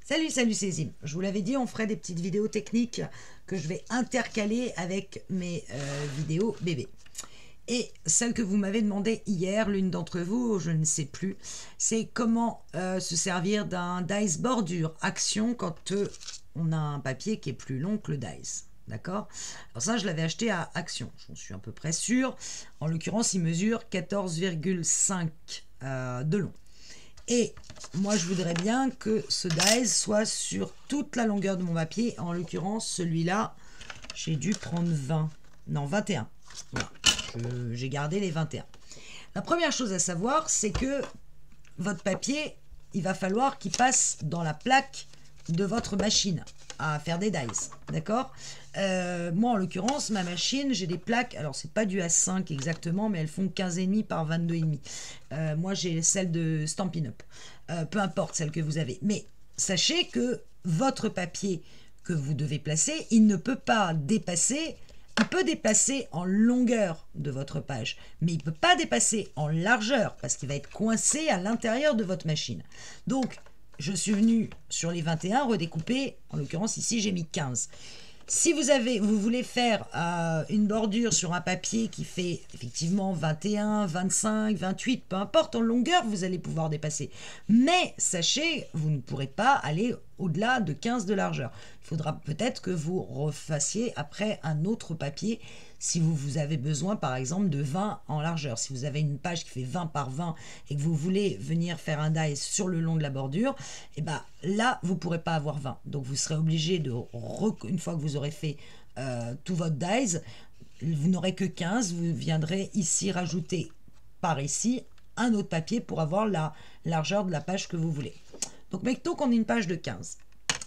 Salut, c'est Zim. Je vous l'avais dit, on ferait des petites vidéos techniques que je vais intercaler avec mes vidéos bébés. Et celle que vous m'avez demandé hier, l'une d'entre vous, je ne sais plus, c'est comment se servir d'un dice bordure action quand on a un papier qui est plus long que le dice. D'accord? Alors ça, je l'avais acheté à Action, j'en suis à peu près sûre. En l'occurrence, il mesure 14,5 de long. Et moi, je voudrais bien que ce dice soit sur toute la longueur de mon papier. En l'occurrence, celui-là, j'ai dû prendre 20. Non, 21. Voilà. J'ai gardé les 21. La première chose à savoir, c'est que votre papier, il va falloir qu'il passe dans la plaque de votre machine à faire des dice. D'accord? Moi, en l'occurrence, ma machine, j'ai des plaques. Alors, c'est pas du A5 exactement, mais elles font 15,5 par 22,5. Moi, j'ai celle de Stampin' Up. Peu importe celle que vous avez. Mais sachez que votre papier que vous devez placer, il ne peut pas dépasser. Il peut dépasser en longueur de votre page, mais il ne peut pas dépasser en largeur parce qu'il va être coincé à l'intérieur de votre machine. Donc, je suis venu sur les 21 redécouper. En l'occurrence, ici, j'ai mis 15. Si vous voulez faire une bordure sur un papier qui fait effectivement 21, 25, 28, peu importe en longueur, vous allez pouvoir dépasser. Mais sachez, vous ne pourrez pas aller au-delà de 15 de largeur. Il faudra peut-être que vous refassiez après un autre papier si vous avez besoin par exemple de 20 en largeur. Si vous avez une page qui fait 20 par 20 et que vous voulez venir faire un dice sur le long de la bordure, et ben là vous ne pourrez pas avoir 20. Donc vous serez obligé de, une fois que vous aurez fait tout votre dice, vous n'aurez que 15, vous viendrez ici rajouter par ici un autre papier pour avoir la largeur de la page que vous voulez. Donc mettons qu'on ait une page de 15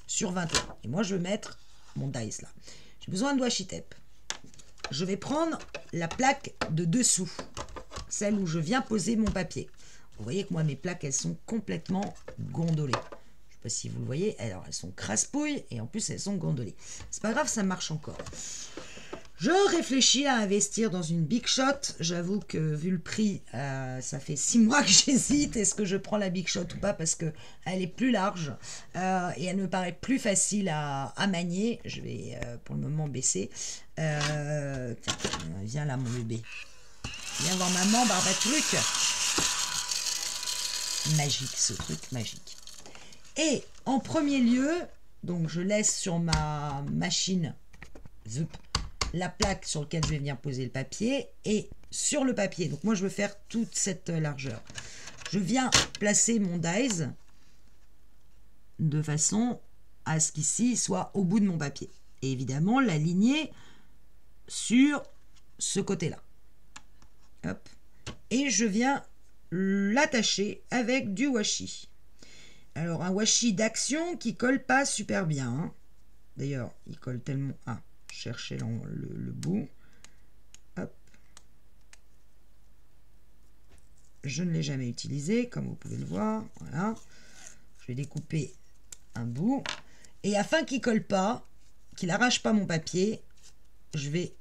sur 21. Et moi je vais mettre mon dice là. J'ai besoin de washi tape. Je vais prendre la plaque de dessous, celle où je viens poser mon papier. Vous voyez que moi, mes plaques, elles sont complètement gondolées. Je ne sais pas si vous le voyez. Alors, elles sont crasse-pouilles et en plus, elles sont gondolées. C'est pas grave, ça marche encore. Je réfléchis à investir dans une Big Shot. J'avoue que vu le prix, ça fait 6 mois que j'hésite. Est-ce que je prends la Big Shot ou pas? Parce qu'elle est plus large et elle me paraît plus facile à manier. Je vais pour le moment baisser. Viens là mon bébé. Viens voir maman, Barbatruc. Magique ce truc, magique. Et en premier lieu, donc je laisse sur ma machine la plaque sur laquelle je vais venir poser le papier et sur le papier. Donc moi je veux faire toute cette largeur. Je viens placer mon dice de façon à ce qu'ici soit au bout de mon papier. Et évidemment l'aligner sur ce côté-là. Hop. Et je viens l'attacher avec du washi. Alors un washi d'action qui colle pas super bien. Hein. D'ailleurs, il colle tellement... Ah, chercher le bout. Hop. Je ne l'ai jamais utilisé, comme vous pouvez le voir. Voilà. Je vais découper un bout. Et afin qu'il ne colle pas, qu'il n'arrache pas mon papier, je vais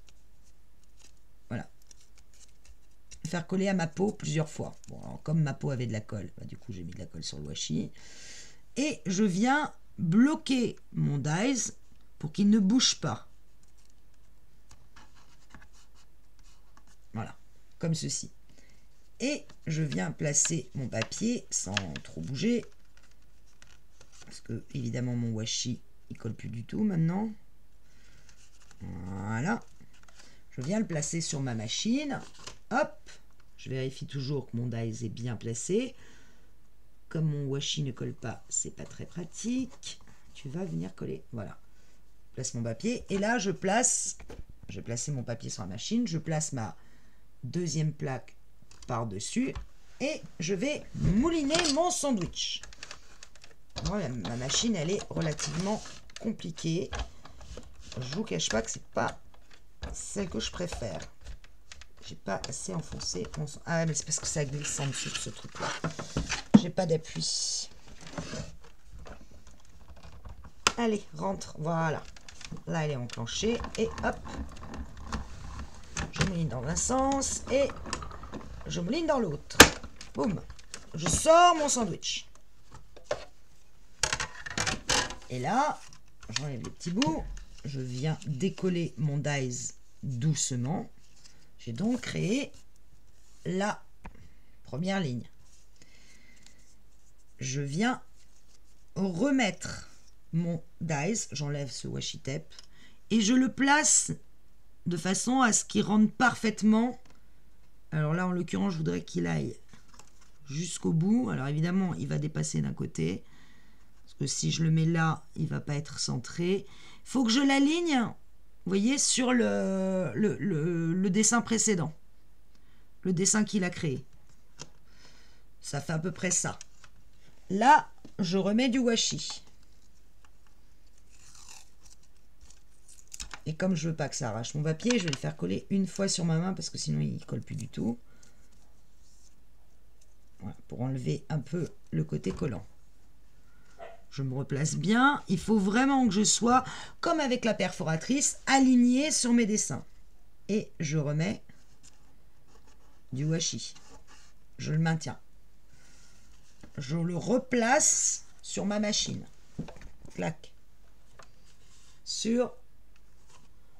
faire coller à ma peau plusieurs fois. Bon, alors, comme ma peau avait de la colle, bah, du coup j'ai mis de la colle sur le washi. Et je viens bloquer mon dice pour qu'il ne bouge pas. Voilà, comme ceci. Et je viens placer mon papier sans trop bouger. Parce que évidemment mon washi il colle plus du tout maintenant. Voilà. Je viens le placer sur ma machine. Hop, je vérifie toujours que mon dice est bien placé. Comme mon washi ne colle pas, c'est pas très pratique. Tu vas venir coller. Voilà. Je place mon papier. Et là, je vais placer mon papier sur la machine. Je place ma deuxième plaque par-dessus. Et je vais mouliner mon sandwich. Voilà, ma machine, elle est relativement compliquée. Je vous cache pas que c'est pas celle que je préfère. J'ai pas assez enfoncé. Ah, mais c'est parce que ça glisse en dessous de ce truc-là. J'ai pas d'appui. Allez, rentre. Voilà. Là, elle est enclenchée. Et hop. Je mouline dans un sens. Et je mouline dans l'autre. Boum. Je sors mon sandwich. Et là, j'enlève les petits bouts. Je viens décoller mon dies doucement. J'ai donc créé la première ligne. Je viens remettre mon dies, j'enlève ce washi tape, et je le place de façon à ce qu'il rentre parfaitement. Alors là, en l'occurrence, je voudrais qu'il aille jusqu'au bout. Alors évidemment, il va dépasser d'un côté, parce que si je le mets là, il ne va pas être centré. Il faut que je l'aligne, vous voyez, sur le dessin précédent, le dessin qu'il a créé. Ça fait à peu près ça. Là, je remets du washi. Et comme je veux pas que ça arrache mon papier, je vais le faire coller une fois sur ma main parce que sinon il ne colle plus du tout. Voilà, pour enlever un peu le côté collant. Je me replace bien. Il faut vraiment que je sois, comme avec la perforatrice, alignée sur mes dessins. Et je remets du washi. Je le maintiens. Je le replace sur ma machine. Clac.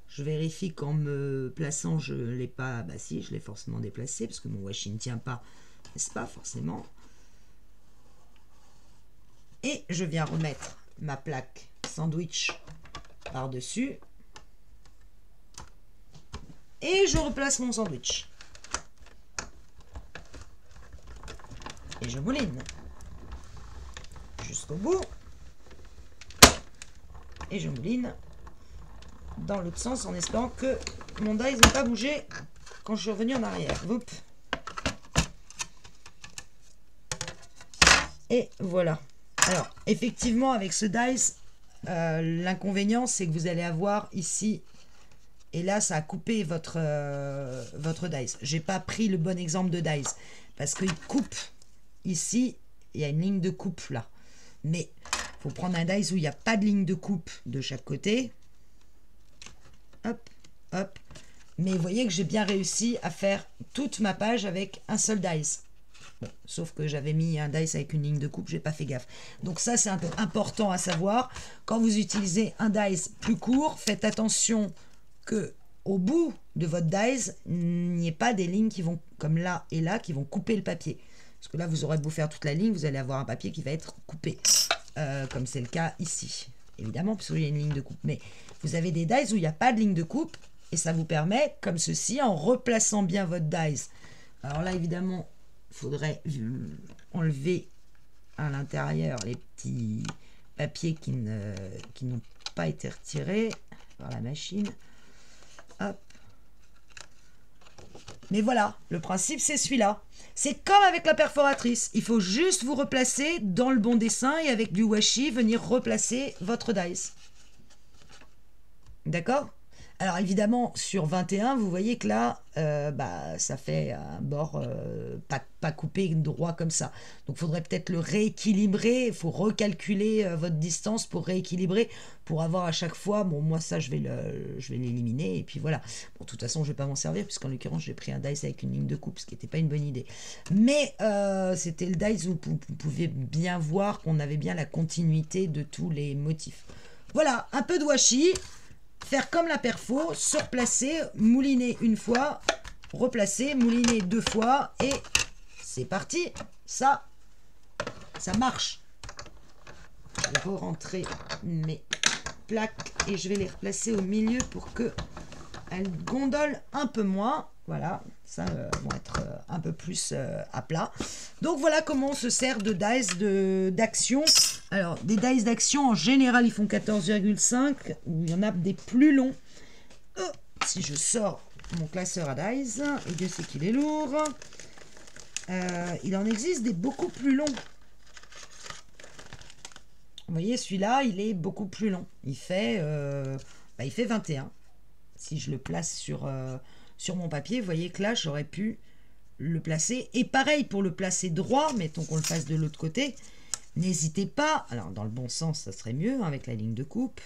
Je vérifie qu'en me plaçant, je ne l'ai pas... Bah si, je l'ai forcément déplacé parce que mon washi ne tient pas, n'est-ce pas, forcément. Et je viens remettre ma plaque sandwich par-dessus. Et je replace mon sandwich. Et je mouline jusqu'au bout. Et je mouline dans l'autre sens en espérant que mon dies ne va pas bouger quand je suis revenu en arrière. Oups. Et voilà. Alors, effectivement, avec ce dies, l'inconvénient, c'est que vous allez avoir ici, et là, ça a coupé votre dies. J'ai pas pris le bon exemple de dies, parce qu'il coupe ici, il y a une ligne de coupe là. Mais il faut prendre un dies où il n'y a pas de ligne de coupe de chaque côté. Hop, hop. Mais vous voyez que j'ai bien réussi à faire toute ma page avec un seul dies. Bon, sauf que j'avais mis un dies avec une ligne de coupe, j'ai pas fait gaffe. Donc ça, c'est important à savoir. Quand vous utilisez un dies plus court, faites attention que au bout de votre dies, il n'y ait pas des lignes qui vont, comme là et là, qui vont couper le papier. Parce que là, vous aurez beau faire toute la ligne, vous allez avoir un papier qui va être coupé. Comme c'est le cas ici. Évidemment, parce qu'il y a une ligne de coupe. Mais vous avez des dies où il n'y a pas de ligne de coupe. Et ça vous permet, comme ceci, en replaçant bien votre dies. Alors là, évidemment, il faudrait enlever à l'intérieur les petits papiers qui n'ont pas été retirés par la machine. Hop. Mais voilà, le principe, c'est celui-là. C'est comme avec la perforatrice. Il faut juste vous replacer dans le bon dessin et avec du washi, venir replacer votre dies. D'accord ? Alors évidemment, sur 21, vous voyez que là, ça fait un bord pas coupé droit comme ça. Donc il faudrait peut-être le rééquilibrer. Il faut recalculer votre distance pour rééquilibrer, pour avoir à chaque fois... Bon, moi ça, je vais l'éliminer. Et puis voilà. Bon, de toute façon, je ne vais pas m'en servir, puisqu'en l'occurrence, j'ai pris un dies avec une ligne de coupe, ce qui n'était pas une bonne idée. Mais c'était le dies où vous pouviez bien voir qu'on avait bien la continuité de tous les motifs. Voilà, un peu de washi. Faire comme la perfo, se replacer, mouliner une fois, replacer, mouliner deux fois, et c'est parti. Ça marche. Je vais rentrer mes plaques et je vais les replacer au milieu pour que elles gondolent un peu moins. Voilà, ça vont être un peu plus à plat. Donc voilà comment on se sert de dies d'action. Alors, des dies d'action, en général, ils font 14,5, ou il y en a des plus longs. Si je sors mon classeur à dies, et Dieu sait qu'il est lourd, il en existe des beaucoup plus longs. Vous voyez, celui-là, il est beaucoup plus long. Il fait 21. Si je le place sur mon papier, vous voyez que là, j'aurais pu le placer. Et pareil, pour le placer droit, mettons qu'on le fasse de l'autre côté, n'hésitez pas, alors dans le bon sens, ça serait mieux, avec la ligne de coupe,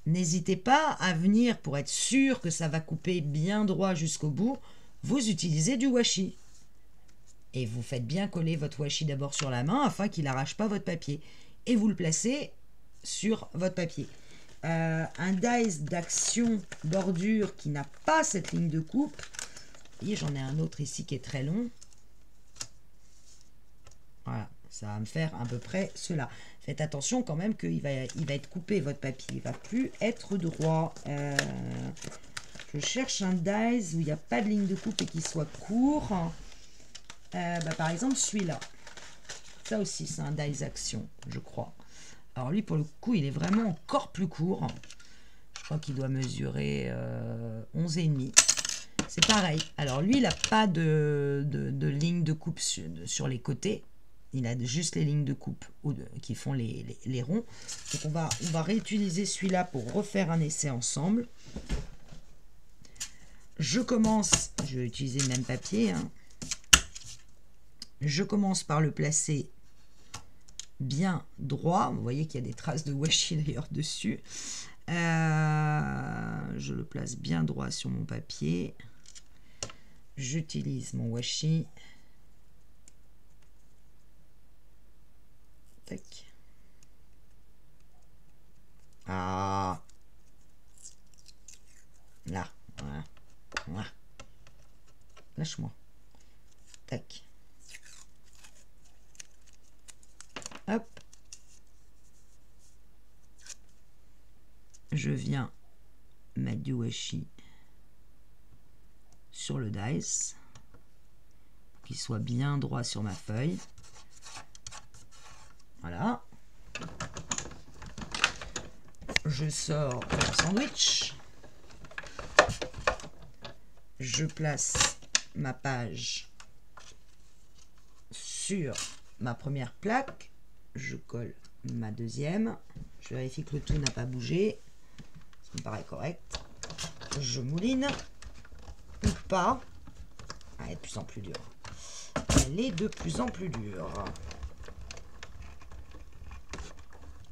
n'hésitez pas à venir, pour être sûr que ça va couper bien droit jusqu'au bout, vous utilisez du washi. Et vous faites bien coller votre washi d'abord sur la main, afin qu'il n'arrache pas votre papier. Et vous le placez sur votre papier. Un dies d'action bordure qui n'a pas cette ligne de coupe. Vous voyez, j'en ai un autre ici qui est très long. Voilà, ça va me faire à peu près cela. Faites attention quand même qu'il va être coupé votre papier. Il ne va plus être droit. Je cherche un dies où il n'y a pas de ligne de coupe et qui soit court. Par exemple, celui-là. Ça aussi, c'est un dies action, je crois. Alors lui, pour le coup, il est vraiment encore plus court. Je crois qu'il doit mesurer 11,5. C'est pareil. Alors lui, il n'a pas de ligne de coupe sur les côtés. Il a juste les lignes de coupe qui font les ronds. Donc on va réutiliser celui-là pour refaire un essai ensemble. Je vais utiliser le même papier. Hein. Je commence par le placer bien droit. Vous voyez qu'il y a des traces de washi d'ailleurs dessus. Je le place bien droit sur mon papier. J'utilise mon washi. Tac. Ah. Là. Voilà. Voilà. Lâche-moi. Tac. Hop. Je viens mettre du washi sur le dice pour qu'il soit bien droit sur ma feuille. Voilà. Je sors mon sandwich. Je place ma page sur ma première plaque. Je colle ma deuxième. Je vérifie que le tout n'a pas bougé. Ça me paraît correct. Je mouline. Ou pas. Elle est de plus en plus dure. Elle est de plus en plus dure.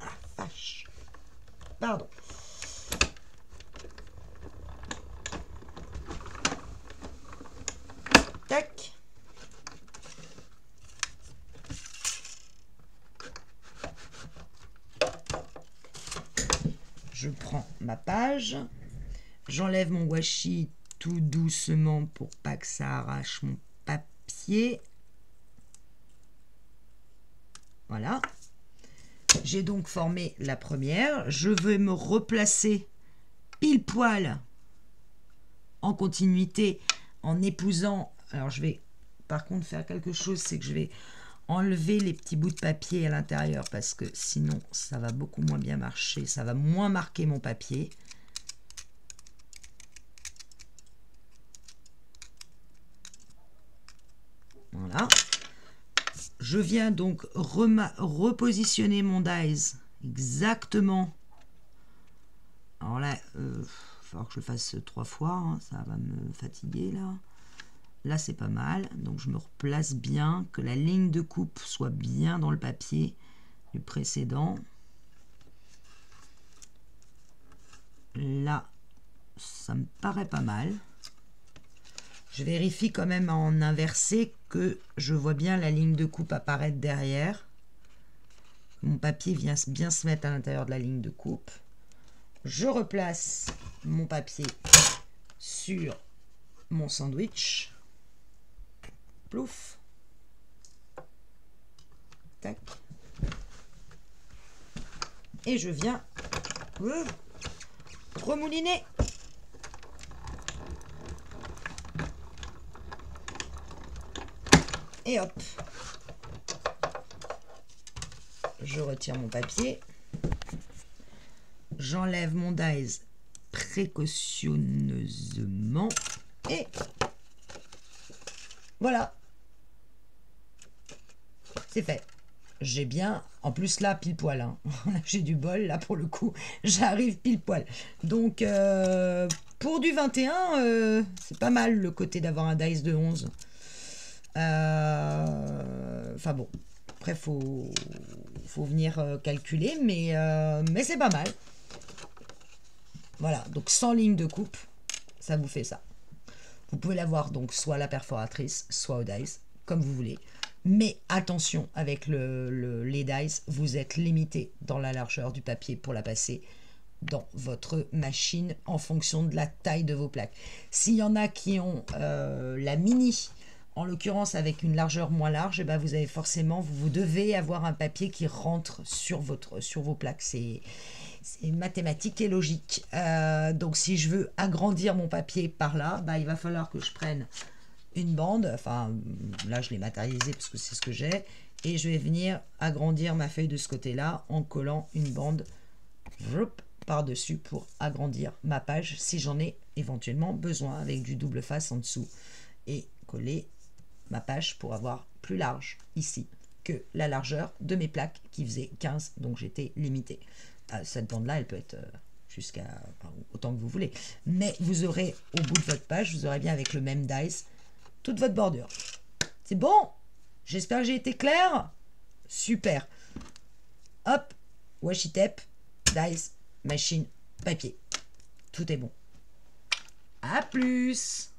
Ah, vache. Pardon. Tac. Je prends ma page. J'enlève mon washi tout doucement pour pas que ça arrache mon papier. Voilà. J'ai donc formé la première. Je vais me replacer pile poil en continuité en épousant. Alors je vais par contre faire quelque chose, c'est que je vais enlever les petits bouts de papier à l'intérieur parce que sinon ça va beaucoup moins bien marcher. Ça va moins marquer mon papier. Voilà. Je viens donc repositionner mon dies exactement. Alors là, il va falloir que je le fasse 3 fois. Hein, ça va me fatiguer là. Là, c'est pas mal. Donc, je me replace bien, que la ligne de coupe soit bien dans le papier du précédent. Là, ça me paraît pas mal. Je vérifie quand même en inversé que je vois bien la ligne de coupe apparaître derrière. Mon papier vient bien se mettre à l'intérieur de la ligne de coupe. Je replace mon papier sur mon sandwich. Plouf. Tac. Et je viens remouliner. Et hop. Je retire mon papier. J'enlève mon dies précautionneusement. Et voilà. C'est fait. J'ai bien... En plus, là, pile poil. Hein. J'ai du bol. Là, pour le coup, j'arrive pile poil. Donc, pour du 21, c'est pas mal le côté d'avoir un dice de 11. Enfin bon. Après, faut venir calculer. Mais c'est pas mal. Voilà. Donc, sans ligne de coupe, ça vous fait ça. Vous pouvez l'avoir donc soit à la perforatrice, soit au dice, comme vous voulez. Mais attention, avec les dice, vous êtes limité dans la largeur du papier pour la passer dans votre machine en fonction de la taille de vos plaques. S'il y en a qui ont la mini, en l'occurrence avec une largeur moins large, et ben vous avez forcément, vous devez avoir un papier qui rentre sur vos plaques. C'est mathématique et logique. Donc si je veux agrandir mon papier par là, bah, il va falloir que je prenne une bande, enfin là je l'ai matérialisé parce que c'est ce que j'ai, et je vais venir agrandir ma feuille de ce côté-là en collant une bande par-dessus pour agrandir ma page si j'en ai éventuellement besoin, avec du double face en dessous, et coller ma page pour avoir plus large ici que la largeur de mes plaques qui faisait 15, donc j'étais limité. Cette bande là elle peut être jusqu'à autant que vous voulez, mais vous aurez au bout de votre page, vous aurez bien avec le même dice toute votre bordure. C'est bon? J'espère que j'ai été clair. Super. Hop, washi tape, dice, machine, papier. Tout est bon. À plus.